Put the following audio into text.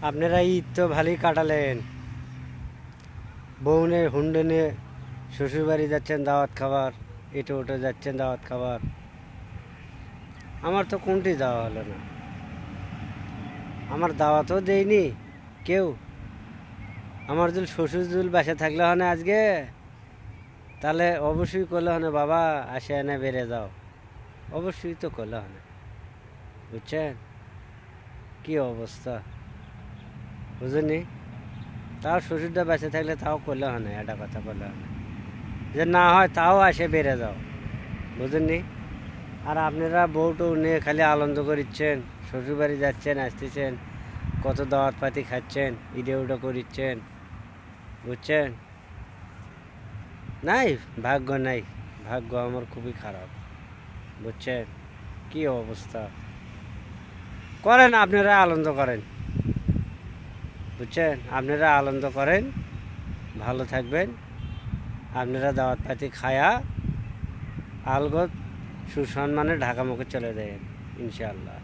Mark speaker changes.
Speaker 1: আপনারা ঈদ তো ভালোই কাটালেন, বউনে হুন্ডে নিয়ে শ্বশুরবাড়ি যাচ্ছেন দাওয়াত খাবার, এটো ওটো যাচ্ছেন দাওয়াত খাবার। আমার তো কোনটি যাওয়া হলো না, আমার দাওয়াতও দেয়নি কেউ। আমার যদি শ্বশুর জুল বাসা থাকলে হনে আজকে, তাহলে অবশ্যই করলে হনে বাবা আসে এনে বেড়ে যাও, অবশ্যই তো করলে হনে। বুঝছেন কি অবস্থা, বুঝুনি? তাও শ্বশুরটা বেঁচে থাকলে তাও করলে হনে, একটা কথা করলে হনে, যে না হয় তাও আসে বেড়ে যাও, বুঝেননি? আর আপনারা বউ টউ নিয়ে খালি আনন্দ করিচ্ছেন, শ্বশুরবাড়ি যাচ্ছেন আসতেছেন, কত দাওয়াত পাতি খাচ্ছেন, ইডে উডে করিচ্ছেন, বুঝছেন? নাই, ভাগ্য নাই, ভাগ্য আমার খুবই খারাপ, বুঝছেন কি অবস্থা। করেন, আপনারা আনন্দ করেন, বুঝছেন? আপনারা আনন্দ করেন, ভালো থাকবেন। আপনারা দাওয়াত পাতি খায়া আলগত সুসম্মানে ঢাকা মুখে চলে যায় ইনশাআল্লাহ।